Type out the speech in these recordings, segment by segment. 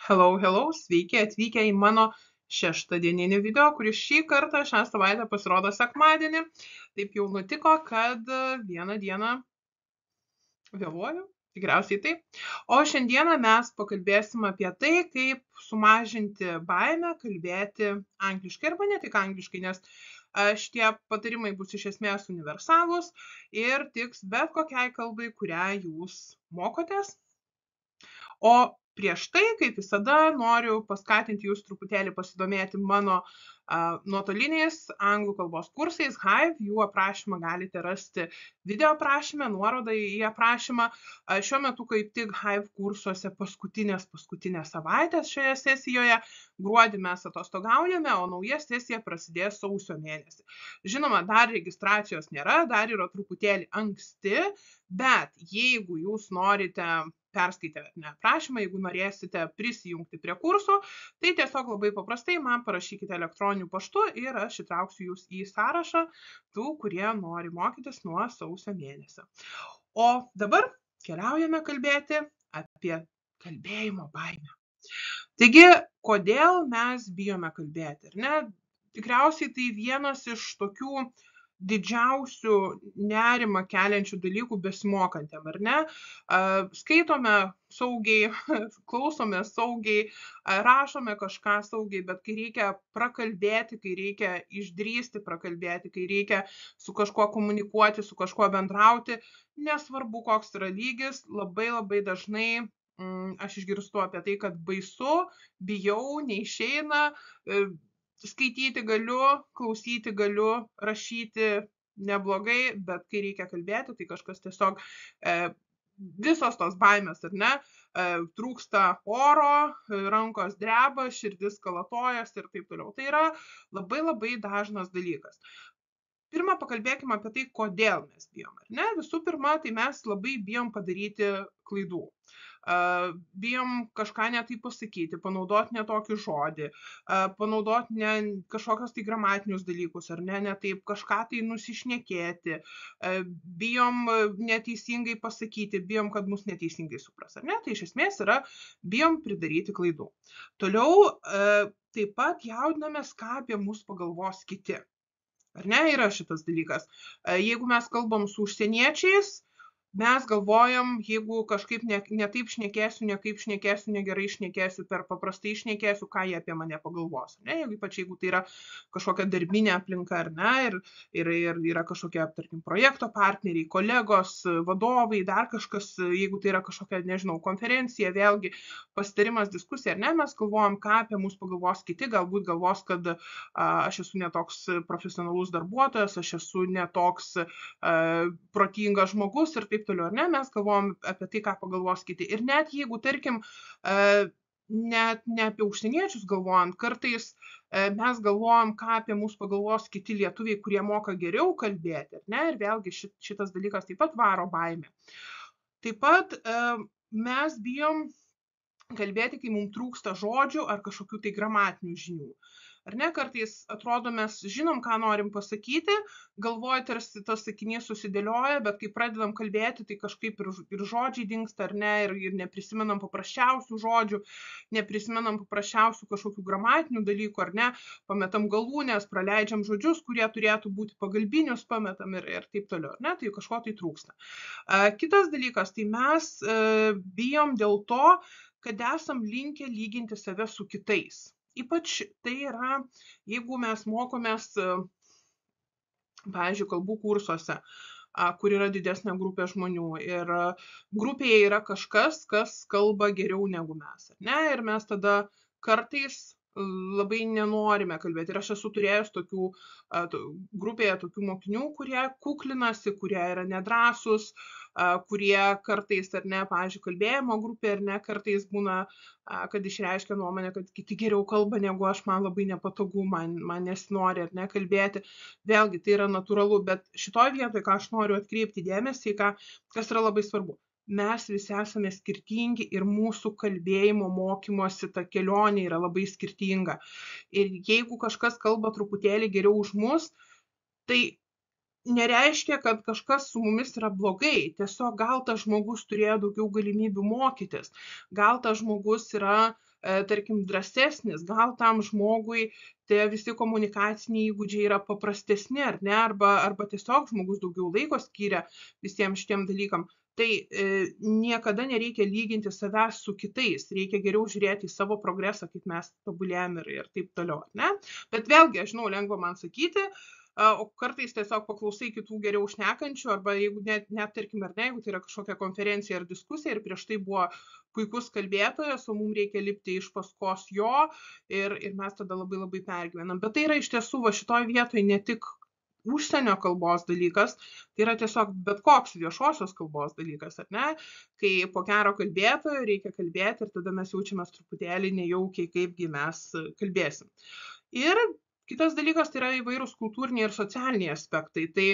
Hello, sveiki atvykę į mano šeštadieninį video, kuris šią savaitę pasirodo sekmadienį. Taip jau nutiko, kad vieną dieną vėluoju, tikriausiai taip. O šiandieną mes pakalbėsim apie tai, kaip sumažinti baimę kalbėti angliškai arba ne tik angliškai, nes šitie patarimai bus iš esmės universalūs ir tiks bet kokiai kalbai, kurią jūs mokotės. O prieš tai, kaip visada, noriu paskatinti jūs truputėlį pasidomėti mano nuotoliniais anglų kalbos kursais Hive. Jų aprašymą galite rasti video aprašyme, nuorodą į aprašymą. Šiuo metu kaip tik Hive kursuose paskutinės savaitės šioje sesijoje. Gruodį mes atostogaujame, o nauja sesija prasidės sausio mėnesį. Žinoma, dar registracijos nėra, dar yra truputėlį anksti, bet jeigu jūs norite perskaitę aprašymą, jeigu norėsite prisijungti prie kurso, tai tiesiog labai paprastai man parašykite elektroniniu paštu ir aš įtrauksiu jūs į sąrašą tų, kurie nori mokytis nuo sausio mėnesio. O dabar keliaujame kalbėti apie kalbėjimo baimę. Taigi, kodėl mes bijome kalbėti, ar ne? Tikriausiai tai vienas iš tokių didžiausių nerimą keliančių dalykų besimokantiem, ar ne? Skaitome saugiai, klausome saugiai, rašome kažką saugiai, bet kai reikia prakalbėti, kai reikia išdrįsti prakalbėti, kai reikia su kažkuo komunikuoti, su kažkuo bendrauti, nesvarbu koks yra lygis, labai dažnai aš išgirstu apie tai, kad baisu, bijau, neišeina, skaityti galiu, klausyti galiu, rašyti neblogai, bet kai reikia kalbėti, tai kažkas tiesiog visos tos baimės, ar ne, trūksta oro, rankos dreba, širdis kalatojas ir taip toliau. Tai yra labai dažnas dalykas. Pirma, pakalbėkime apie tai, kodėl mes bijom, ar ne? Visų pirma, tai mes labai bijom padaryti klaidų. Bijom kažką ne taip pasakyti, panaudoti ne tokį žodį, panaudoti ne kažkokios tai gramatinius dalykus, ar ne taip kažką tai nusišnekėti, bijom neteisingai pasakyti, bijom, kad mus neteisingai supras, ar ne? Tai iš esmės yra bijom pridaryti klaidų. Toliau taip pat jaudinamės, ką apie mus pagalvos kiti. Ar ne, yra šitas dalykas. Jeigu mes kalbam su užsieniečiais, mes galvojam, jeigu kažkaip ne taip šnekėsiu, negerai šnekėsiu, per paprastai šnekėsiu, ką jie apie mane pagalvos. Ne? Ypač jeigu tai yra kažkokia darbinė aplinka, ar ne, ir yra kažkokie, tarkim, projekto partneriai, kolegos, vadovai, dar kažkas, jeigu tai yra kažkokia, nežinau, konferencija, vėlgi pasitarimas, diskusija, ar ne, mes galvojam, ką apie mus pagalvos kiti, galbūt galvos, kad aš esu netoks profesionalus darbuotojas, aš esu netoks protingas žmogus ir taip toliau, ar ne, mes galvojam apie tai, ką pagalvos kiti. Ir net jeigu, tarkim, net ne apie užsieniečius galvojant, kartais mes galvojam, ką apie mus pagalvos kiti lietuviai, kurie moka geriau kalbėti, ar ne, ir vėlgi šitas dalykas taip pat varo baimę. Taip pat mes bijom kalbėti, kai mums trūksta žodžių ar kažkokių tai gramatinių žinių. Ar ne, kartais atrodo, mes žinom, ką norim pasakyti, galvoja, tarsi tas sakinys susidėlioja, bet kai pradedam kalbėti, tai kažkaip ir žodžiai dingsta, ar ne, ir neprisimenam paprasčiausių žodžių, neprisimenam paprasčiausių kažkokių gramatinių dalykų, ar ne, pametam galūnes, praleidžiam žodžius, kurie turėtų būti pagalbinius, pametam ir taip toliau, ar ne, tai kažko tai trūksta. Kitas dalykas, tai mes bijom dėl to, kad esam linkę lyginti save su kitais. Ypač tai yra, jeigu mes mokomės, pavyzdžiui, kalbų kursuose, kur yra didesnė grupė žmonių ir grupėje yra kažkas, kas kalba geriau negu mes, ne? Ir mes tada kartais labai nenorime kalbėti. Ir aš esu turėjęs grupėje tokių mokinių, kurie kuklinasi, kurie yra nedrąsūs, kurie kartais, ar ne, pavyzdžiui, kalbėjimo grupė, ar ne, kartais būna, kad išreiškia nuomonę, kad kiti geriau kalba negu aš, man labai nepatogu, man nesinori, ar ne, kalbėti. Vėlgi, tai yra natūralu, bet šitoj vietoje, ką aš noriu atkreipti dėmesį, kas yra labai svarbu. Mes visi esame skirtingi ir mūsų kalbėjimo mokymosi ta kelionė yra labai skirtinga. Ir jeigu kažkas kalba truputėlį geriau už mus, tai nereiškia, kad kažkas su mumis yra blogai. Tiesiog gal tas žmogus turėjo daugiau galimybių mokytis. Gal tas žmogus yra tarkim, drąsesnis, gal tam žmogui tie visi komunikaciniai įgūdžiai yra paprastesni, ar ne, arba tiesiog žmogus daugiau laiko skiria visiems šitiem dalykam. Tai niekada nereikia lyginti savęs su kitais, reikia geriau žiūrėti į savo progresą, kaip mes tobulėjam ir taip toliau, ne? Bet vėlgi, aš žinau, lengva man sakyti, o kartais tiesiog paklausai kitų geriau šnekančių, arba jeigu net tarkim, ar ne, jeigu tai yra kažkokia konferencija ar diskusija ir prieš tai buvo puikus kalbėtojas, o mums reikia lipti iš paskos jo ir mes tada labai labai pergyvenam. Bet tai yra iš tiesų va šitoj vietoj ne tik užsienio kalbos dalykas, tai yra tiesiog bet koks viešosios kalbos dalykas, ar ne? Kai po gero kalbėtojo reikia kalbėti ir tada mes jaučiamės truputėlį nejaukiai, kaipgi mes kalbėsim. Ir kitas dalykas tai yra įvairūs kultūriniai ir socialiniai aspektai. Tai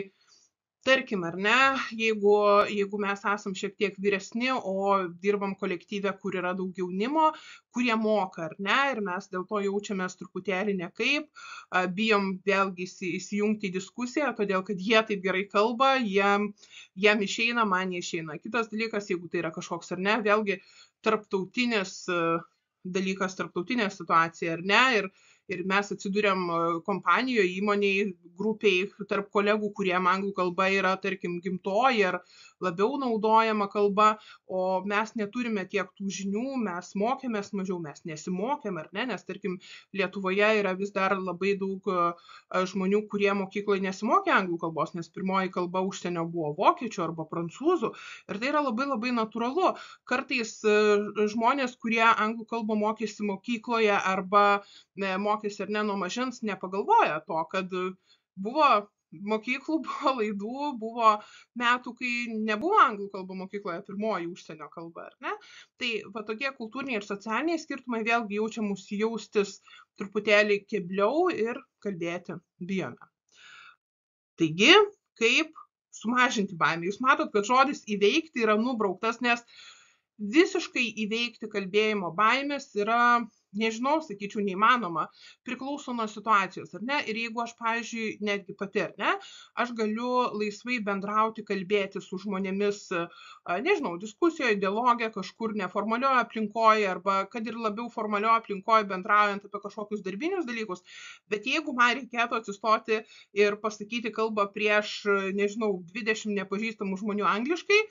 tarkim, ar ne, jeigu mes esam šiek tiek vyresni, o dirbam kolektyve, kur yra daug jaunimo, kurie moka, ar ne, ir mes dėl to jaučiamės truputėlį nekaip, bijom vėlgi įsijungti į diskusiją, todėl kad jie taip gerai kalba, jiem išeina, man neišeina. Kitas dalykas, jeigu tai yra kažkoks, ar ne, vėlgi tarptautinis dalykas, tarptautinė situacija, ar ne, ir mes atsiduriam kompanijoje, įmonėje, grupiai tarp kolegų, kuriem anglų kalba yra, tarkim, gimtoji ar labiau naudojama kalba, o mes neturime tiek tų žinių, mes mokėmės mažiau, mes nesimokėm, ar ne, nes, tarkim, Lietuvoje yra vis dar labai daug žmonių, kurie mokykloje nesimokė anglų kalbos, nes pirmoji kalba užsienio buvo vokiečių arba prancūzų, ir tai yra labai labai natūralu. Kartais žmonės, kurie anglų kalbą mokėsi mokykloje arba mokėsi ar ne nuo mažens, nepagalvoja to, kad buvo mokyklų, buvo laidų, buvo metų, kai nebuvo anglų kalba mokykloje pirmoji užsienio kalba, ar ne? Tai va tokie kultūriniai ir socialiniai skirtumai vėlgi jaučia mūsų jaustis truputėlį kebliau ir kalbėti bijome. Taigi, kaip sumažinti baimę? Jūs matot, kad žodis įveikti yra nubrauktas, nes visiškai įveikti kalbėjimo baimės yra, nežinau, sakyčiau, neįmanoma, priklauso nuo situacijos, ar ne? Ir jeigu aš, pavyzdžiui, netgi pati, ar ne, aš galiu laisvai bendrauti, kalbėti su žmonėmis, nežinau, diskusijoje, dialoge, kažkur neformalioje aplinkoje, arba kad ir labiau formalioje aplinkoje bendraujant apie kažkokius darbinius dalykus, bet jeigu man reikėtų atsistoti ir pasakyti kalbą prieš, nežinau, 20 nepažįstamų žmonių angliškai,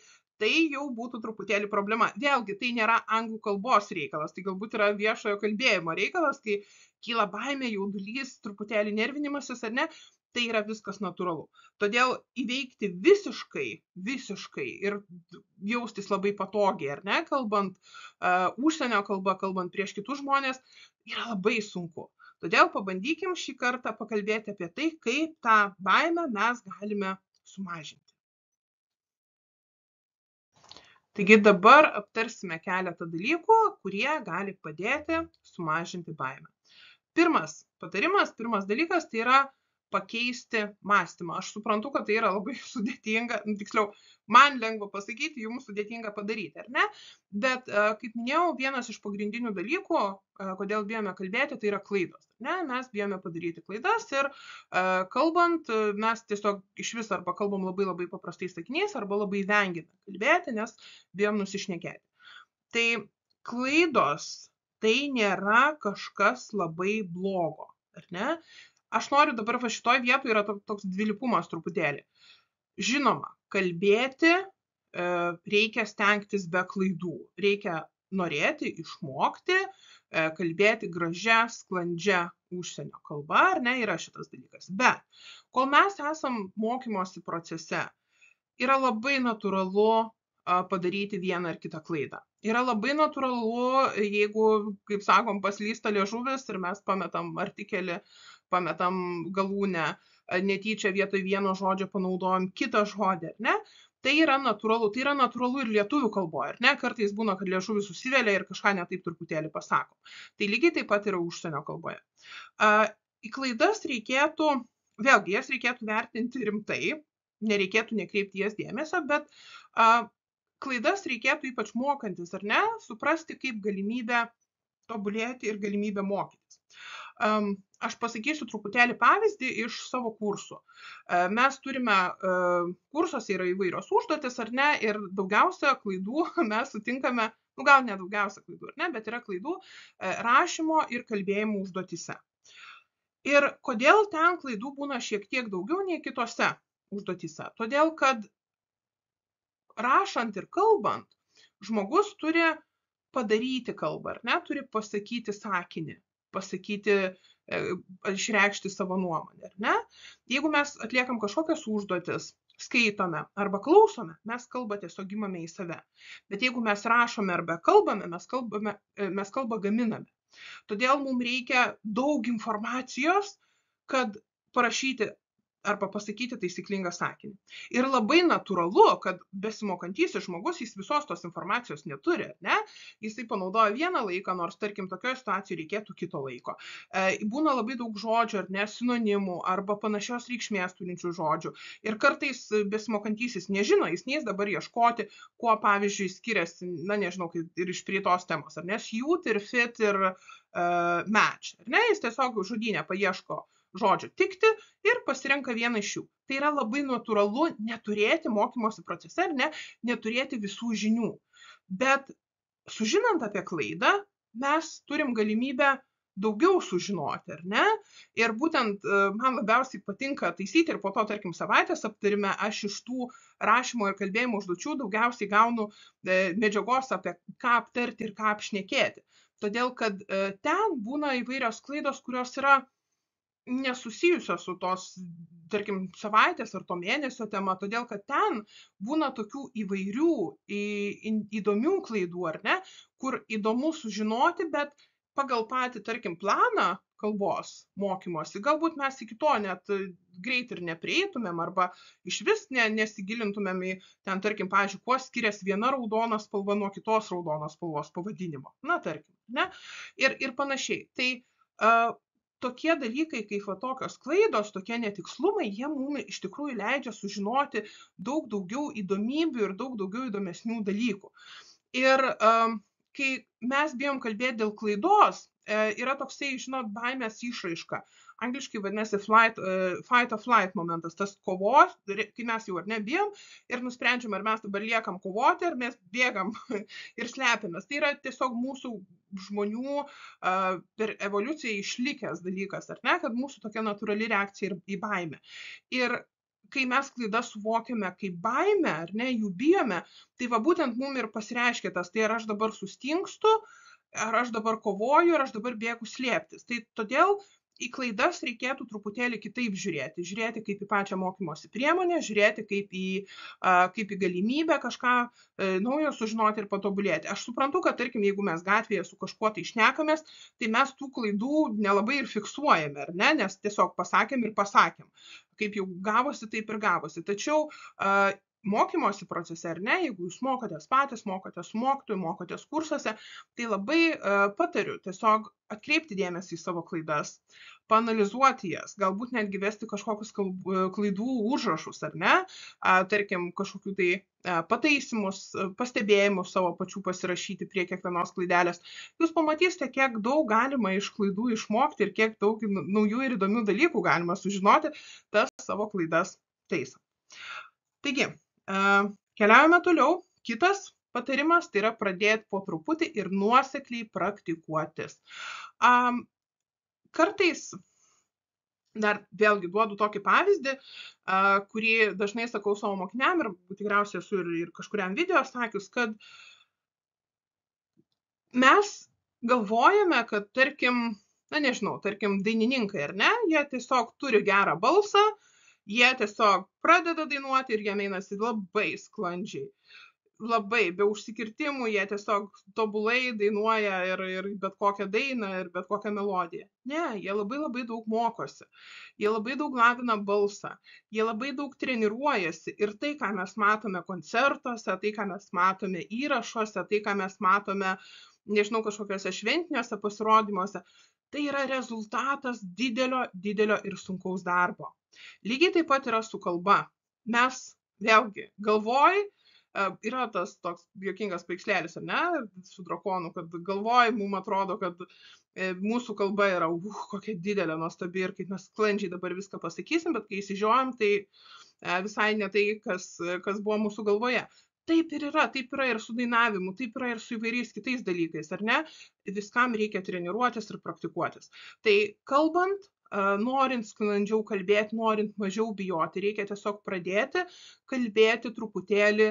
tai jau būtų truputėlį problema. Vėlgi, tai nėra anglų kalbos reikalas, tai galbūt yra viešojo kalbėjimo reikalas, kai kyla baimė, jaudulys, truputėlį nervinimasis, ar ne, tai yra viskas natūralu. Todėl įveikti visiškai ir jaustis labai patogiai, ar ne, kalbant užsienio kalbą, kalbant prieš kitus žmonės, yra labai sunku. Todėl pabandykim šį kartą pakalbėti apie tai, kaip tą baimę mes galime sumažinti. Taigi dabar aptarsime keletą dalykų, kurie gali padėti sumažinti baimę. Pirmas patarimas, pirmas dalykas tai yra pakeisti mąstymą. Aš suprantu, kad tai yra labai sudėtinga, tiksliau, man lengva pasakyti, jums sudėtinga padaryti, ar ne? Bet, kaip minėjau, vienas iš pagrindinių dalykų, kodėl bijome kalbėti, tai yra klaidos. Ne? Mes bijome padaryti klaidas ir kalbant, mes tiesiog iš vis arba kalbam labai labai paprastais sakiniais, arba labai vengiame kalbėti, nes bijom nusišnekėti. Tai klaidos tai nėra kažkas labai blogo, ar ne? Aš noriu dabar va šitoj vietoj yra toks dvilypumas truputėlį. Žinoma, kalbėti reikia stengtis be klaidų. Reikia norėti, išmokti, kalbėti gražia, sklandžia užsienio kalba, ar ne, yra šitas dalykas. Bet kol mes esam mokymosi procese, yra labai natūralu padaryti vieną ar kitą klaidą. Yra labai natūralu, jeigu, kaip sakom, paslysta liežuvis ir mes pametam artikelį, pametam galūnę, netyčia vietoj vieno žodžio panaudojam kitą žodį, ar ne? Tai yra natūralu ir lietuvių kalboje, ar ne? Kartais būna, kad liežuvis susivelia ir kažką ne taip truputėlį pasako. Tai lygiai taip pat yra užsienio kalboje. Į klaidas reikėtų, vėlgi, jas reikėtų vertinti rimtai, nereikėtų nekreipti jas dėmesio, bet klaidas reikėtų ypač mokantis, ar ne? Suprasti kaip galimybę tobulėti ir galimybę mokytis. Aš pasakysiu truputėlį pavyzdį iš savo kursų. Mes turime, kursuose yra įvairios užduotis, ar ne, ir daugiausia klaidų mes sutinkame nu gal ne daugiausia klaidų, ar ne, bet yra klaidų rašymo ir kalbėjimo užduotyse. Ir kodėl ten klaidų būna šiek tiek daugiau nei kitose užduotyse? Todėl, kad rašant ir kalbant, žmogus turi padaryti kalbą, ar ne, turi pasakyti sakinį, pasakyti, išreikšti savo nuomonę, ar ne? Jeigu mes atliekam kažkokias užduotis, skaitome arba klausome, mes kalbą tiesiog imame į save. Bet jeigu mes rašome arba kalbame, mes kalbą gaminame. Todėl mums reikia daug informacijos, kad parašyti arba pasakyti taisyklingą sakinį. Ir labai natūralu, kad besimokantysis žmogus, jis visos tos informacijos neturi, ne? Jisai panaudoja vieną laiką, nors, tarkim, tokioje situacijoje reikėtų kito laiko. Būna labai daug žodžių, ar ne, sinonimų, arba panašios reikšmės turinčių žodžių. Ir kartais besimokantysis nežino, jis neis dabar ieškoti, kuo, pavyzdžiui, skiriasi, na, nežinau, ir iš prieitos temos, ar ne, suit ir fit ir match, ar ne, jis tiesiog žodyne paieško žodžio tikti ir pasirenka vieną iš jų. Tai yra labai natūralu neturėti mokymosi procese, ar ne, neturėti visų žinių. Bet sužinant apie klaidą, mes turim galimybę daugiau sužinoti, ar ne? Ir būtent man labiausiai patinka taisyti ir po to, tarkim, savaitės aptarime, aš iš tų rašymo ir kalbėjimo užduočių daugiausiai gaunu medžiagos apie ką aptarti ir ką apšnekėti. Todėl, kad ten būna įvairios klaidos, kurios yra nesusijusios su tos, tarkim, savaitės ar to mėnesio tema, todėl kad ten būna tokių įvairių įdomių klaidų, ar ne, kur įdomu sužinoti, bet pagal patį, tarkim, planą kalbos mokymosi, galbūt mes iki to net greit ir neprieitumėm arba iš vis nesigilintumėm į ten, tarkim, pavyzdžiui, kuo skiriasi viena raudona spalva nuo kitos raudonos spalvos pavadinimo. Na, tarkim, ne? Ir panašiai. Tai tokie dalykai, kaip tokios klaidos, tokie netikslumai, jie mums iš tikrųjų leidžia sužinoti daug daugiau įdomybių ir daug daugiau įdomesnių dalykų. Ir kai mes bijom kalbėti dėl klaidos, yra toksai, žinot, baimės išraiška. Angliškai vadinasi fight or flight momentas, tas kovos, kai mes jau ar nebijom ir nusprendžiam, ar mes dabar liekam kovoti, ar mes bėgam ir slepiamės. Tai yra tiesiog mūsų žmonių per evoliuciją išlikęs dalykas, ar ne, kad mūsų tokia natūrali reakcija į baimę. Ir kai mes klaidas suvokiame kaip baimę, ar ne, jų bijome, tai va būtent mums ir pasireiškia tas, tai ar aš dabar sustingstu, ar aš dabar kovoju, ar aš dabar bėgu slėptis. Tai todėl į klaidas reikėtų truputėlį kitaip žiūrėti kaip į pačią mokymosi priemonę, žiūrėti kaip į galimybę kažką naujo sužinoti ir patobulėti. Aš suprantu, kad, tarkim, jeigu mes gatvėje su kažkuo tai šnekamės, tai mes tų klaidų nelabai ir fiksuojame, ar ne, nes tiesiog pasakėm ir pasakėm. Kaip jau gavosi, taip ir gavosi. Tačiau mokymosi procese, ar ne, jeigu jūs mokotės patys, mokotės su mokytoju, mokotės kursuose, tai labai patariu tiesiog atkreipti dėmesį į savo klaidas, paanalizuoti jas, galbūt netgi vesti kažkokius klaidų užrašus, ar ne, tarkim, kažkokių tai pataisymus, pastebėjimus savo pačių pasirašyti prie kiekvienos klaidelės. Jūs pamatysite, kiek daug galima iš klaidų išmokti ir kiek daug naujų ir įdomių dalykų galima sužinoti, tas savo klaidas taisant. Taigi, keliaujame toliau. Kitas patarimas tai yra pradėti po truputį ir nuosekliai praktikuotis. Kartais, dar vėlgi duodu tokį pavyzdį, kurį dažnai sakau savo mokiniam ir tikriausiai esu ir kažkuriam video sakius, kad mes galvojame, kad tarkim, na nežinau, tarkim dainininkai, ar ne, jie tiesiog turi gerą balsą, jie tiesiog pradeda dainuoti ir jie einasi labai sklandžiai. Labai be užsikirtimų, jie tiesiog tobulai dainuoja ir bet kokią dainą, ir bet kokią melodiją. Ne, jie labai daug mokosi, jie labai daug lavina balsą, jie labai daug treniruojasi ir tai, ką mes matome koncertuose, tai, ką mes matome įrašuose, tai, ką mes matome, nežinau, kažkokiuose šventiniuose pasirodymuose, tai yra rezultatas didelio ir sunkaus darbo. Lygiai taip pat yra su kalba. Mes vėlgi galvoj, yra tas toks juokingas paveikslėlis, ar ne, su drakonu, kad galvoj mums atrodo, kad mūsų kalba yra kokia didelė, nuostabi ir kaip mes sklandžiai dabar viską pasakysim, bet kai įsižiojam, tai visai ne tai, kas buvo mūsų galvoje. Taip ir yra ir su dainavimu, taip yra ir su įvairiais kitais dalykais, ar ne? Viskam reikia treniruotis ir praktikuotis. Tai kalbant, norint sklandžiau kalbėti, norint mažiau bijoti, reikia tiesiog pradėti kalbėti truputėlį,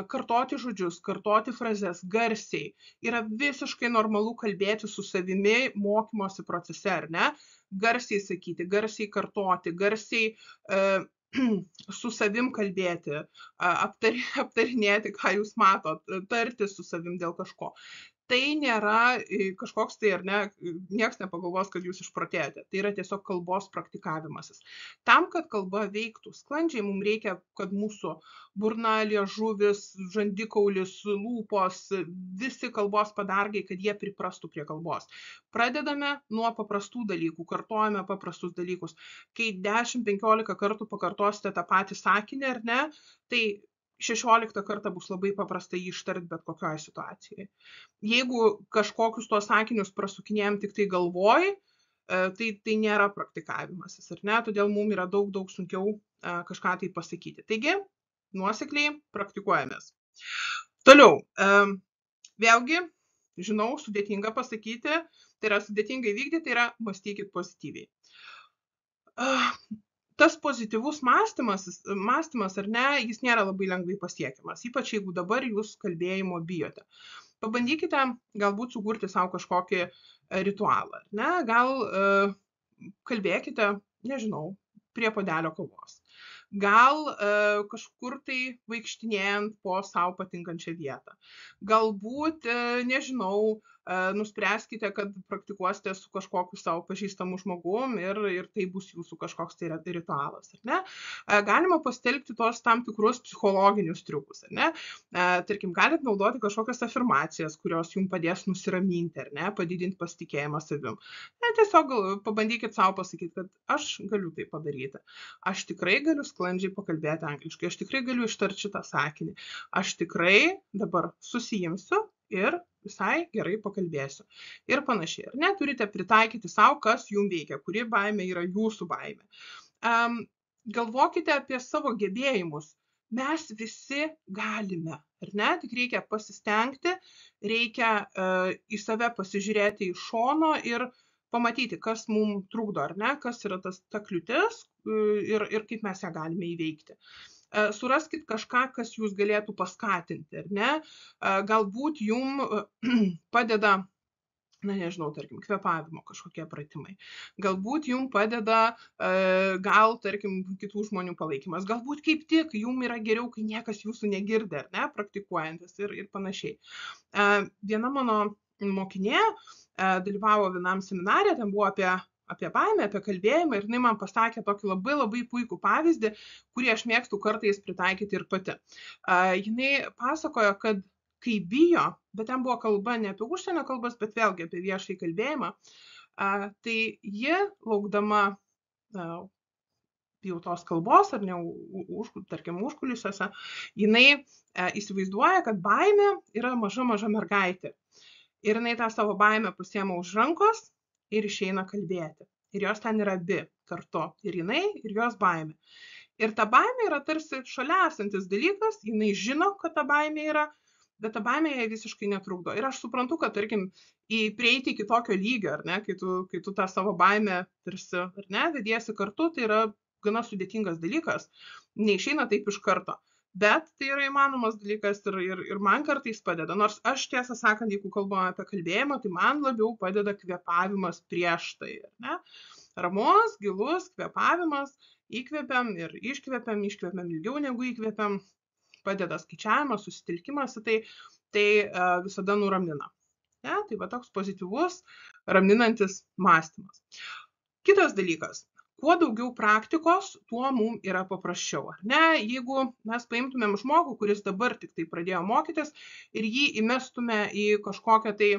kartoti žodžius, kartoti frazes garsiai. Yra visiškai normalu kalbėti su savimi mokymosi procese, ar ne? Garsiai sakyti, garsiai kartoti, garsiai su savim kalbėti, aptarinėti, ką jūs matot, tartis su savim dėl kažko. Tai nėra kažkoks tai, ar ne, nieks nepagalvos, kad jūs išprotėjote. Tai yra tiesiog kalbos praktikavimasis. Tam, kad kalba veiktų sklandžiai, mums reikia, kad mūsų burna, liežuvis, žandikaulis, lūpos, visi kalbos padargai, kad jie priprastų prie kalbos. Pradedame nuo paprastų dalykų, kartojame paprastus dalykus. Kai 10-15 kartų pakartosite tą patį sakinį, ar ne, tai 16 kartą bus labai paprasta jį ištart bet kokioje situacijoje. Jeigu kažkokius tuos sakinius prasukinėjom tik tai galvoj, tai nėra praktikavimasis, ar ne? Todėl mums yra daug sunkiau kažką tai pasakyti. Taigi, nuosekliai praktikuojamės. Toliau, vėlgi, žinau, sudėtinga pasakyti, tai yra sudėtinga įvykdyti, tai yra mąstykit pozityviai. Tas pozityvus mąstymas, ar ne, jis nėra labai lengvai pasiekiamas, ypač jeigu dabar jūs kalbėjimo bijote. Pabandykite galbūt sukurti savo kažkokį ritualą, ne? Gal kalbėkite, nežinau, prie puodelio kavos. Gal kažkur tai vaikštinėjant po savo patinkančią vietą. Galbūt, nežinau, nuspręskite, kad praktikuosite su kažkokiu savo pažįstamu žmogum ir tai bus jūsų kažkoks tai ritualas, ar ne? Galima pasitelkti tos tam tikrus psichologinius triukus, ar ne? Tarkim, galite naudoti kažkokias afirmacijas, kurios jums padės nusiraminti, ar ne? Padidinti pasitikėjimą savim. Tiesiog pabandykit savo pasakyti, kad aš galiu tai padaryti. Aš tikrai galiu sklandžiai pakalbėti angliškai, aš tikrai galiu ištarti šitą sakinį. Aš tikrai dabar susijimsiu ir visai gerai pakalbėsiu. Ir panašiai. Ar ne? Turite pritaikyti savo, kas jums veikia, kuri baimė yra jūsų baimė. Galvokite apie savo gebėjimus. Mes visi galime, ar ne? Tik reikia pasistengti, reikia į save pasižiūrėti iš šono ir pamatyti, kas mums trukdo, ar ne? Kas yra ta kliūtis ir kaip mes ją galime įveikti. Suraskit kažką, kas jūs galėtų paskatinti, ar ne? Galbūt jums padeda, na nežinau, tarkim, kvėpavimo kažkokie pratimai. Galbūt jums padeda, tarkim, kitų žmonių palaikymas. Galbūt kaip tik jums yra geriau, kai niekas jūsų negirdi, ar ne? Praktikuojantis ir panašiai. Viena mano mokinė dalyvavo vienam seminare, ten buvo apie baimę, apie kalbėjimą ir jinai man pasakė tokį labai puikų pavyzdį, kurį aš mėgstu kartais pritaikyti ir pati. Jinai pasakojo, kad kai bijo, bet ten buvo kalba ne apie užsienio kalbas, bet vėlgi apie viešąjį kalbėjimą, tai ji laukdama jau tos kalbos, ar ne, tarkim, užkulisiuose, jinai įsivaizduoja, kad baimė yra maža mergaitė. Ir jinai tą savo baimę pasiema už rankos ir išeina kalbėti. Ir jos ten yra abi kartu. Ir jinai, ir jos baimė. Ir ta baimė yra tarsi šalia esantis dalykas, jinai žino, kad ta baimė yra, bet ta baimė jai visiškai netrukdo. Ir aš suprantu, kad, tarkim, prieiti iki tokio lygio, ar ne, kai tu tą savo baimę tarsi, ar ne, vediesi kartu, tai yra gana sudėtingas dalykas. Neišeina taip iš karto. Bet tai yra įmanomas dalykas ir man kartais padeda. Nors aš tiesą sakant, jeigu kalbame apie kalbėjimą, tai man labiau padeda kvėpavimas prieš tai. Ne? Ramus, gilus kvėpavimas, įkvėpiam ir iškvėpiam ilgiau negu įkvėpiam, padeda skaičiavimas, susitelkimas į tai visada nuramina. Ne? Tai va toks pozityvus, raminantis mąstymas. Kitas dalykas. Kuo daugiau praktikos, tuo mums yra paprasčiau. Ne? Jeigu mes paimtumėm žmogų, kuris dabar tik tai pradėjo mokytis ir jį įmestume į kažkokią tai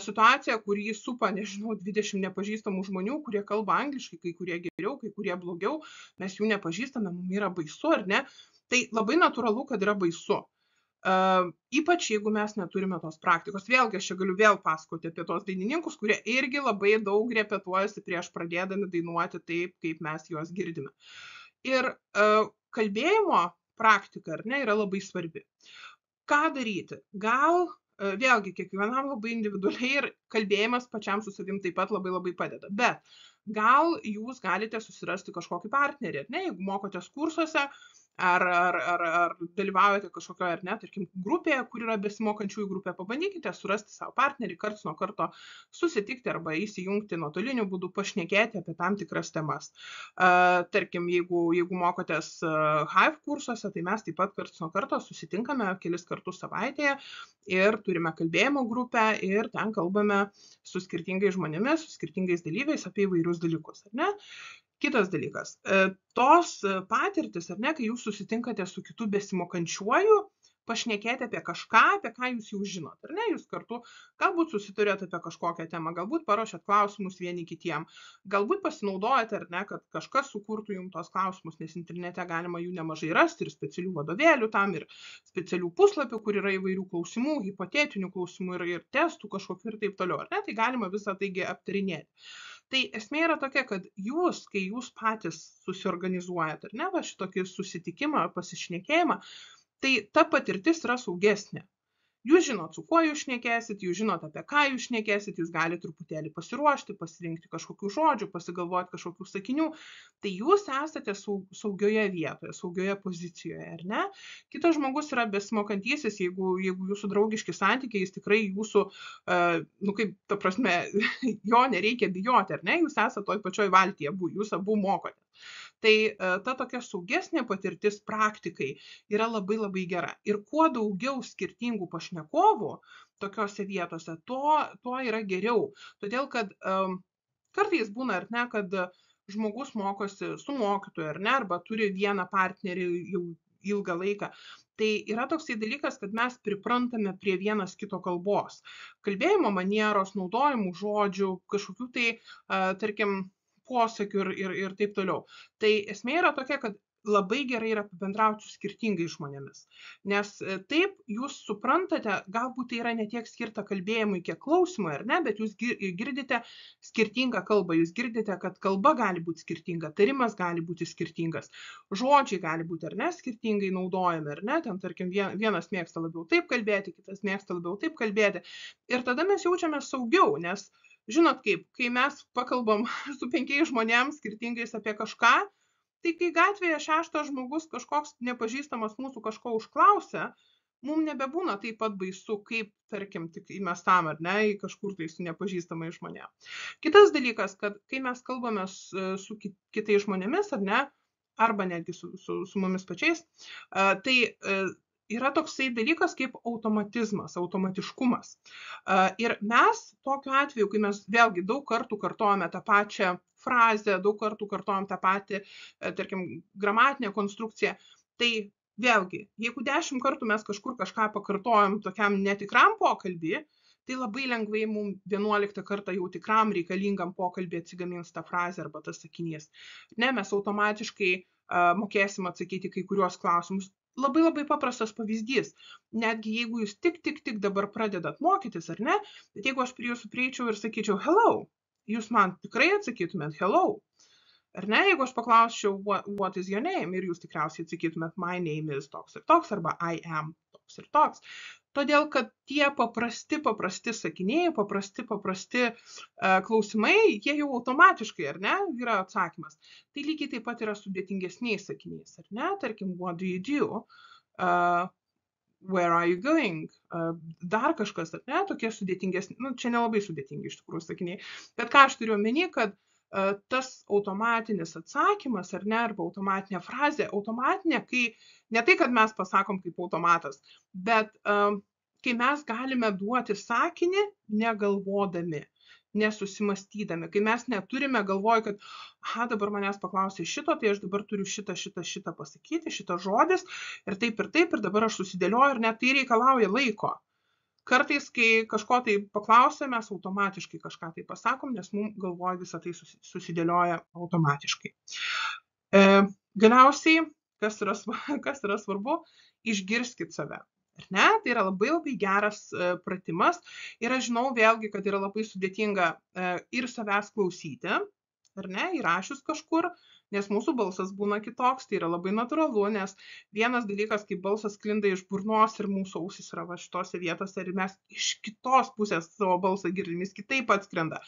situaciją, kur jį supa, nežinau, 20 nepažįstamų žmonių, kurie kalba angliškai, kai kurie geriau, kai kurie blogiau, mes jų nepažįstame, mums yra baisu, ar ne? Tai labai natūralu, kad yra baisu. Ypač jeigu mes neturime tos praktikos. Vėlgi, aš čia galiu vėl pasakoti apie tos dainininkus, kurie irgi labai daug repetuojasi prieš pradėdami dainuoti taip, kaip mes juos girdime. Ir kalbėjimo praktika, ar ne, yra labai svarbi. Ką daryti? Gal vėlgi kiekvienam labai individualiai ir kalbėjimas pačiam su savim taip pat labai padeda. Bet gal jūs galite susirasti kažkokį partnerį, ar ne, jeigu mokotės kursuose, ar dalyvaujate kažkokioje, ar ne, tarkim, grupėje, kur yra besimokančiųjų grupė, pabandykite surasti savo partnerį, karts nuo karto susitikti arba įsijungti nuotoliniu būdu, pašnekėti apie tam tikras temas. Tarkim, jeigu mokotės Hive kursuose, tai mes taip pat karts nuo karto susitinkame kelis kartus savaitėje ir turime kalbėjimo grupę ir ten kalbame su skirtingais žmonėmis, su skirtingais dalyviais apie įvairius dalykus, ar ne? Kitas dalykas, tos patirtis, ar ne, kai jūs susitinkate su kitu besimokančiuoju, pašnekėti apie kažką, apie ką jūs jau žinot, ar ne, jūs kartu galbūt susiturėt apie kažkokią temą, galbūt paruošėt klausimus vieni kitiem, galbūt pasinaudojate, ar ne, kad kažkas sukurtų jums tos klausimus, nes internete galima jų nemažai rasti ir specialių vadovėlių tam, ir specialių puslapių, kur yra įvairių klausimų, hipotetinių klausimų ir testų kažkokių ir taip toliau, ar ne, tai galima visą taigi aptarinėti. Tai esmė yra tokia, kad kai jūs patys susiorganizuojat, ar ne, va šitokį susitikimą, pasišnekėjimą, tai ta patirtis yra saugesnė. Jūs žinot, su kuo jūs šnekėsit, jūs žinot, apie ką jūs šnekėsit, jūs galite truputėlį pasiruošti, pasirinkti kažkokių žodžių, pasigalvoti kažkokių sakinių, tai jūs esate saugioje vietoje, saugioje pozicijoje, ar ne? Kitas žmogus yra besimokantysis, jeigu jūsų draugiški santykiai, jis tikrai jūsų, kaip ta prasme, jo nereikia bijoti, ar ne? Jūs esate toj pačioj valtyje, jūs abu mokote. Tai ta tokia saugesnė patirtis praktikai yra labai gera. Ir kuo daugiau skirtingų pašnekovų tokiose vietose, tuo yra geriau. Todėl, kad kartais būna, ar ne, kad žmogus mokosi su mokytoju, ar ne, arba turi vieną partnerį jau ilgą laiką. Tai yra toksai dalykas, kad mes priprantame prie vienas kito kalbos. Kalbėjimo manieros, naudojimų žodžių, kažkokių tai, tarkim, posakių ir taip toliau. Tai esmė yra tokia, kad labai gerai yra bendrauti su skirtingais žmonėmis. Nes taip jūs suprantate, galbūt tai yra ne tiek skirta kalbėjimui, kiek klausimui, ar ne, bet jūs girdite skirtingą kalbą, jūs girdite, kad kalba gali būti skirtinga, tarimas gali būti skirtingas, žodžiai gali būti, ar ne, skirtingai naudojami, ar ne, ten, tarkim, vienas mėgsta labiau taip kalbėti, kitas mėgsta labiau taip kalbėti. Ir tada mes jaučiamės saugiau, nes žinot kaip, kai mes pakalbam su 5 žmonėms skirtingais apie kažką, tai kai gatvėje 6 žmogus kažkoks nepažįstamas mūsų kažko užklausia, mums nebebūna taip pat baisu, kaip, tarkim, tik įmestam, ar ne, į kažkur tai su nepažįstamai žmonėm. Kitas dalykas, kad kai mes kalbame su kitais žmonėmis, ar ne, arba netgi su mumis pačiais, tai yra toksai dalykas kaip automatizmas, automatiškumas. Ir mes tokiu atveju, kai mes vėlgi daug kartų kartojame tą pačią frazę, daug kartų kartojame tą patį, tarkim, gramatinę konstrukciją, tai vėlgi, jeigu 10 kartų mes kažkur kažką pakartojam tokiam netikram pokalbį, tai labai lengvai mums 11 kartą jau tikram reikalingam pokalbį atsigamins ta frazė arba tas sakinys. Ne, mes automatiškai mokėsim atsakyti kai kuriuos klausimus. Labai paprastas pavyzdys. Netgi jeigu jūs tik dabar pradedat mokytis, ar ne, bet jeigu aš prie jūsų prieičiau ir sakyčiau hello, jūs man tikrai atsakytumėt hello. Ar ne, jeigu aš paklausčiau what is your name ir jūs tikriausiai atsakytumėt my name is toks ir toks arba I am toks ir toks. Todėl, kad tie paprasti sakiniai, paprasti klausimai, jie jau automatiškai, ar ne, yra atsakymas. Tai lygiai taip pat yra sudėtingesniais sakiniais, ar ne, tarkim, what do you do, where are you going, dar kažkas, ar ne, tokie sudėtingesni, čia nelabai sudėtingi iš tikrųjų sakiniai, bet ką aš turiu omeny, kad tas automatinis atsakymas, ar ne, arba automatinė frazė, automatinė, kai ne tai, kad mes pasakom kaip automatas, bet kai mes galime duoti sakinį negalvodami, nesusimastydami, kai mes neturime galvoj, kad dabar manęs paklausė šito, tai aš dabar turiu šitą pasakyti, šitas žodis ir taip, ir dabar aš susidėlioju ir net tai reikalauja laiko. Kartais, kai kažko tai paklausė, mes automatiškai kažką tai pasakom, nes mums galvoje visą tai susidėlioja automatiškai. Galiausiai, kas yra svarbu, išgirskit save. Ar ne? Tai yra labai geras pratimas ir aš žinau vėlgi, kad yra labai sudėtinga ir savęs klausyti, ar ne, įrašius kažkur, nes mūsų balsas būna kitoks, tai yra labai natūralu, nes vienas dalykas, kai balsas sklinda iš burnos ir mūsų ausis yra va šitose vietose ir mes iš kitos pusės savo balsą girdim, jis kitaip atskrenda.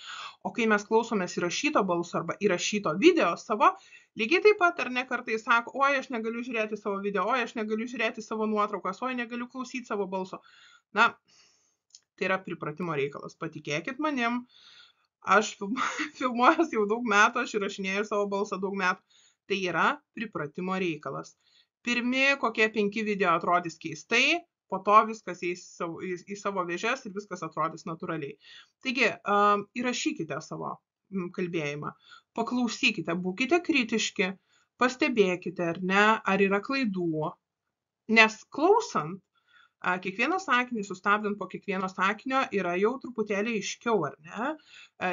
O kai mes klausomės įrašyto balso arba įrašyto video savo, lygiai taip pat, ar ne, kartais sako, oi, aš negaliu žiūrėti savo video, oi, aš negaliu žiūrėti savo nuotraukas, oi, negaliu klausyti savo balso. Na, tai yra pripratimo reikalas, patikėkit manim. Aš filmuojas jau daug metų, aš įrašinėjau savo balsą daug metų. Tai yra pripratimo reikalas. Pirmi kokie 5 video atrodys keistai, po to viskas į savo vėžes ir viskas atrodys natūraliai. Taigi, įrašykite savo kalbėjimą, paklausykite, būkite kritiški, pastebėkite, ar ne, ar yra klaidų, nes klausant, kiekvieną sakinį sustabdant po kiekvieno sakinio yra jau truputėlį aiškiau, ar ne?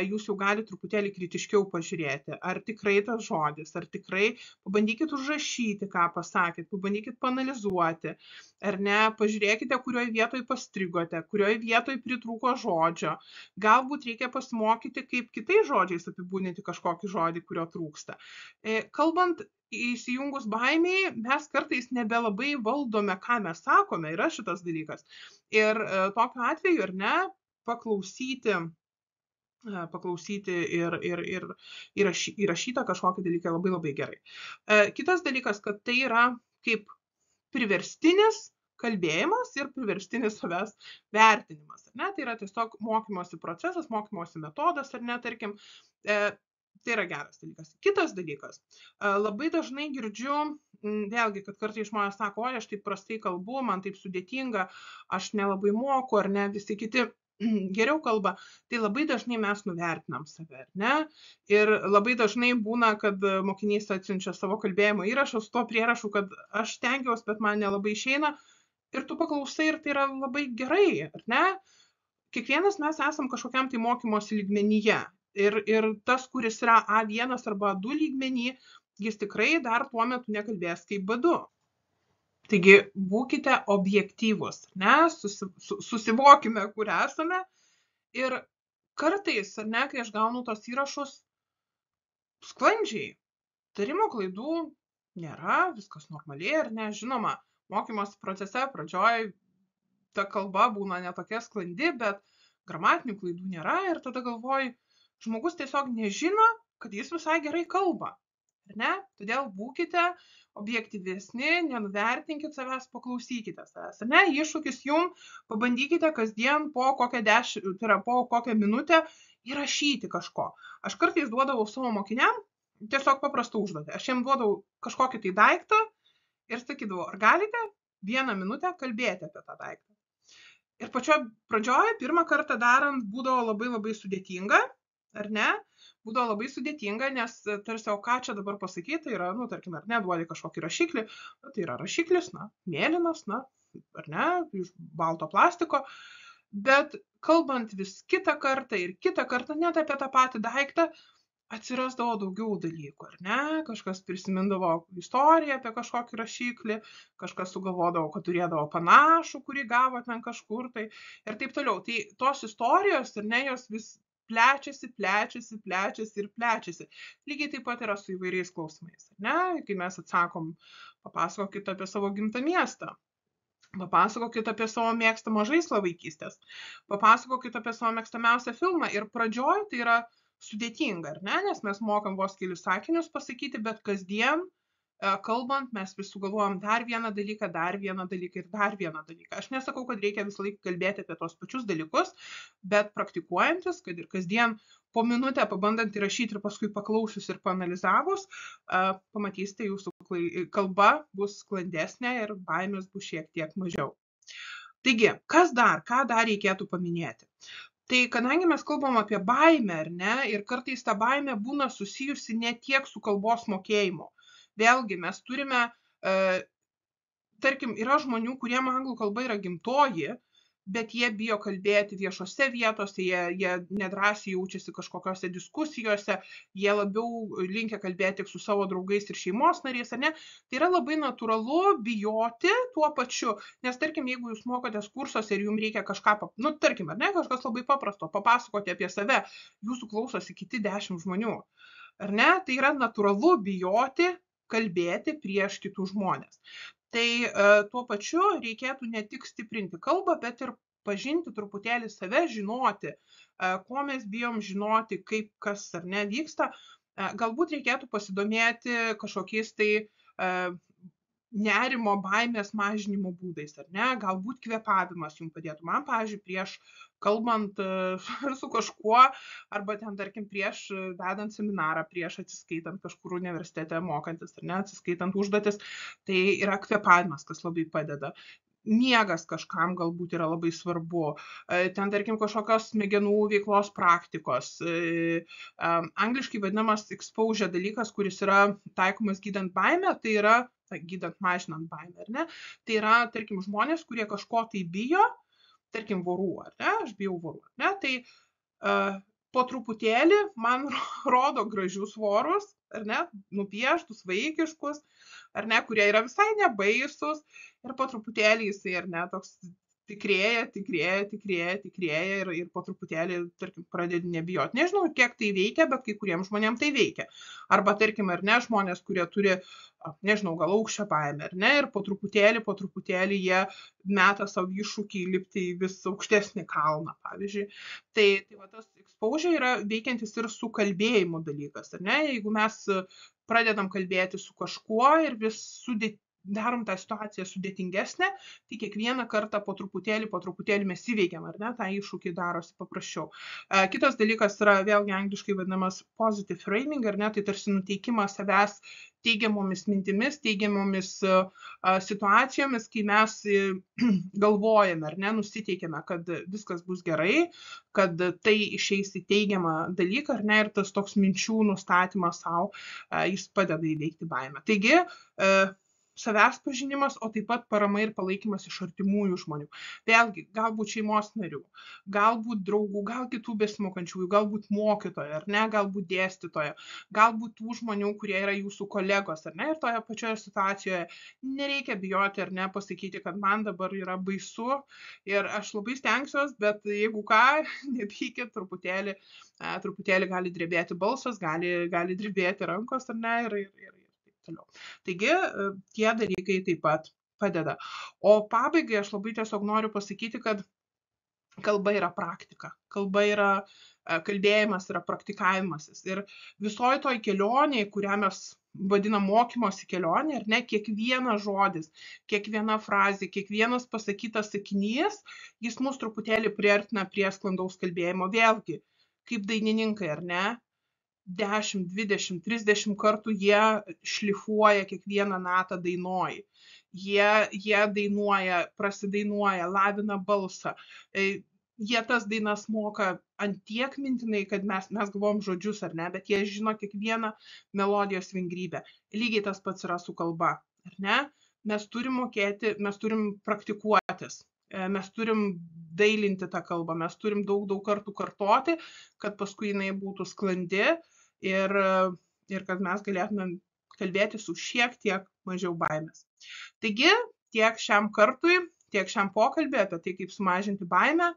Jūs jau galite truputėlį kritiškiau pažiūrėti, ar tikrai tas žodis, ar tikrai pabandykit užrašyti, ką pasakėt, pabandykit paanalizuoti, ar ne? Pažiūrėkite, kurioje vietoje pastrigote, kurioje vietoje pritrūko žodžio. Galbūt reikia pasimokyti, kaip kitais žodžiais apibūdinti kažkokį žodį, kurio trūksta. Kalbant įsijungus baimiai, mes kartais nebelabai valdome, ką mes sakome, yra šitas dalykas. Ir tokiu atveju, ar ne, paklausyti ir įrašytą kažkokį dalyką labai labai gerai. Kitas dalykas, kad tai yra kaip priverstinis kalbėjimas ir priverstinis savęs vertinimas. Ar ne? Tai yra tiesiog mokymosi procesas, mokymosi metodas, ar ne, tarkim, tai yra geras dalykas. Kitas dalykas, labai dažnai girdžiu, vėlgi, kad kartais žmonės sako, oi, aš taip prastai kalbu, man taip sudėtinga, aš nelabai moku, ar ne, visi kiti geriau kalba, tai labai dažnai mes nuvertinam save, ar ne? Ir labai dažnai būna, kad mokinys atsiunčia savo kalbėjimo įrašą su tuo prierašu, kad aš stengiausi, bet man nelabai išeina, ir tu paklausai, ir tai yra labai gerai, ar ne? Kiekvienas mes esam kažkokiam tai mokymosi lygmenyje. Ir tas, kuris yra A1 arba A2 lygmenį, jis tikrai dar tuo metu nekalbės kaip B2. Taigi būkite objektyvus, ne? Susivokime, kur esame. Ir kartais, ar ne, kai aš gaunu tos įrašus sklandžiai, tarimo klaidų nėra, viskas normaliai, ar ne? Žinoma, mokymosi procese pradžioj ta kalba būna ne tokia sklandi, bet gramatinių klaidų nėra ir tada galvoju, žmogus tiesiog nežino, kad jis visai gerai kalba, ar ne? Todėl būkite objektyvesni, nenuvertinkit savęs, paklausykite savęs, ar ne? Iššūkis jum, pabandykite kasdien po kokią minutę įrašyti kažko. Aš kartais duodavau savo mokiniam tiesiog paprastą užduotį. Aš jiem duodavau kažkokį tai daiktą ir sakydavau, ar galite 1 minutę kalbėti apie tą daiktą. Ir pačioj pradžioj, pirmą kartą darant, būdavo labai labai sudėtinga, ar ne? Būdavo labai sudėtinga, nes tarsi, o ką čia dabar pasakyti, tai yra, nu, tarkim, ar ne, duodi kažkokį rašiklį, tai yra rašiklis, na, mėlynas, na, ar ne, iš balto plastiko, bet kalbant vis kitą kartą ir kitą kartą, net apie tą patį daiktą, atsirasdavo daugiau dalykų, ar ne? Kažkas prisimindavo istoriją apie kažkokį rašiklį, kažkas sugalvodavo, kad turėdavo panašų, kurį gavo ten kažkur tai ir taip toliau. Tai tos istorijos, ar ne, jos vis plečiasi ir plečiasi. Lygiai taip pat yra su įvairiais klausimais, ar ne? Kai mes atsakom, papasakokit apie savo gimtą miestą. Papasakokit apie savo mėgstamą žaislą vaikystės. Papasakokit apie savo mėgstamiausią filmą. Ir pradžioj tai yra sudėtinga, ar ne? Nes mes mokam vos kelius sakinius pasakyti, bet kasdien kalbant, mes vis sugalvojam dar vieną dalyką ir dar vieną dalyką. Aš nesakau, kad reikia visą laiką kalbėti apie tos pačius dalykus, bet praktikuojantis, kad ir kasdien po minutę pabandant įrašyti ir paskui paklausius ir paanalizavus, pamatysite, jūsų kalba bus sklandesnė ir baimės bus šiek tiek mažiau. Taigi, ką dar reikėtų paminėti? Tai kadangi mes kalbam apie baimę, ar ne, ir kartais ta baimė būna susijusi ne tiek su kalbos mokėjimu. Vėlgi, mes turime, tarkim, yra žmonių, kuriem anglų kalba yra gimtoji, bet jie bijo kalbėti viešose vietose, jie nedrąsiai jaučiasi kažkokiose diskusijose, jie labiau linkę kalbėti tik su savo draugais ir šeimos nariais, ar ne? Tai yra labai natūralu bijoti tuo pačiu, nes tarkim, jeigu jūs mokotės kursuose ir jums reikia kažką, nu tarkim, ar ne, kažkas labai paprasto, papasakoti apie save, jūsų klausosi kiti 10 žmonių. ar ne? Tai yra natūralu bijoti kalbėti prieš kitus žmonės. Tai tuo pačiu reikėtų ne tik stiprinti kalbą, bet ir pažinti truputėlį save, žinoti, ko mes bijom, žinoti, kaip kas ar ne vyksta. Galbūt reikėtų pasidomėti kažkokiais tai nerimo, baimės mažinimo būdais, ar ne? Galbūt kvėpavimas jums padėtų. Man, pavyzdžiui, prieš kalbant su kažkuo, arba ten, tarkim, prieš vedant seminarą, prieš atsiskaitant kažkur universitete mokantis, ar ne, atsiskaitant užduotis, tai yra kvėpavimas, kas labai padeda. Miegas kažkam galbūt yra labai svarbu. Ten, tarkim, kažkokios smegenų veiklos praktikos. Angliškai vadinamas exposure dalykas, kuris yra taikomas gydant baimę, tai yra gydant mažinant baimę, ar ne? Tai yra, tarkim, žmonės, kurie kažko tai bijo, tarkim, vorų, ar ne? Aš bijau vorų, ar ne? Tai po truputėlį man rodo gražius vorus, ar ne? Nupieštus, vaikiškus, ar ne? Kurie yra visai nebaisus ir po truputėlį jisai, ar ne? Toks tikrėja ir po truputėlį, tarkim, pradedi nebijoti. Nežinau, kiek tai veikia, bet kai kuriems žmonėms tai veikia. Arba, tarkim, ar ne, žmonės, kurie turi, nežinau, gal aukščio baimę, ar ne, ir po truputėlį jie meta savo iššūkį lipti į vis aukštesnį kalną, pavyzdžiui. Tai va, tas exposure yra veikiantis ir su kalbėjimu dalykas, ar ne? Jeigu mes pradedam kalbėti su kažkuo ir vis darom tą situaciją sudėtingesnę, tai kiekvieną kartą po truputėlį mes įveikiam, ar ne, tą iššūkį darosi paprasčiau. Kitas dalykas yra vėlgi angliškai vadinamas positive framing, ar ne, tai tarsi nuteikimas savęs teigiamomis mintimis, teigiamomis situacijomis, kai mes galvojame, ar ne, nusiteikiame, kad viskas bus gerai, kad tai išeis į teigiamą dalyką, ar ne, ir tas toks minčių nustatymas savo, jis padeda įveikti baimę. Taigi, savęs pažinimas, o taip pat parama ir palaikymas iš artimųjų žmonių. Vėlgi, galbūt šeimos narių, galbūt draugų, gal kitų besimokančiųjų, galbūt mokytojo, ar ne, galbūt dėstytojo, galbūt tų žmonių, kurie yra jūsų kolegos, ar ne, ir toje pačioje situacijoje nereikia bijoti, ar ne, pasakyti, kad man dabar yra baisu ir aš labai stengsiuos, bet jeigu ką, nepykit, truputėlį gali drebėti balsas, gali drebėti rankos, ar ne, ir toliau. Taigi, tie dalykai taip pat padeda. O pabaigai aš labai tiesiog noriu pasakyti, kad kalba yra praktika. Kalbėjimas yra praktikavimasis. Ir visoje toj kelionėje, kurią mes vadinam mokymosi kelionė, ar ne, kiekvienas žodis, kiekviena frazė, kiekvienas pasakytas sakinys, jis mus truputėlį priartina prie sklandaus kalbėjimo. Vėlgi, kaip dainininkai, ar ne, 10, 20, 30 kartų jie šlifuoja kiekvieną natą dainoj. Jie dainuoja, prasidainuoja, lavina balsą. Jie tas dainas moka ant tiek mintinai, kad mes galvom žodžius, ar ne, bet jie žino kiekvieną melodijos vingrybę. Lygiai tas pats yra su kalba, ar ne? Mes turim mokėti, mes turim praktikuotis. Mes turim dailinti tą kalbą, mes turim daug kartų kartoti, kad paskui jinai būtų sklandi ir kad mes galėtumėm kalbėti su šiek tiek mažiau baimės. Taigi, tiek šiam kartui, tiek šiam pokalbį apie tai, kaip sumažinti baimę.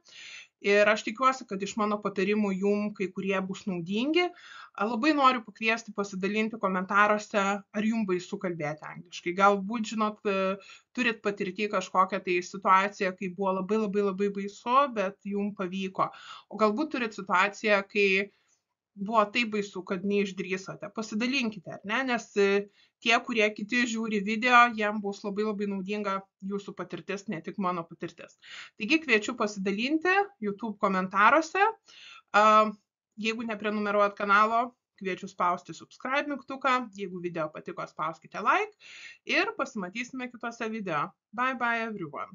Ir aš tikiuosi, kad iš mano patarimų jum kai kurie bus naudingi. Labai noriu pakviesti pasidalinti komentaruose, ar jum baisu kalbėti angliškai. Galbūt, žinot, turit patirti kažkokią tai situaciją, kai buvo labai baisu, bet jum pavyko. O galbūt turit situaciją, kai buvo taip baisu, kad neišdrįsote. Pasidalinkite, ar ne? Nes tie, kurie kiti žiūri video, jiem bus labai naudinga jūsų patirtis, ne tik mano patirtis. Taigi kviečiu pasidalinti YouTube komentaruose. Jeigu neprenumeruojat kanalo, kviečiu spausti subscribe mygtuką. Jeigu video patiko, spauskite like. Ir pasimatysime kitose video. Bye everyone.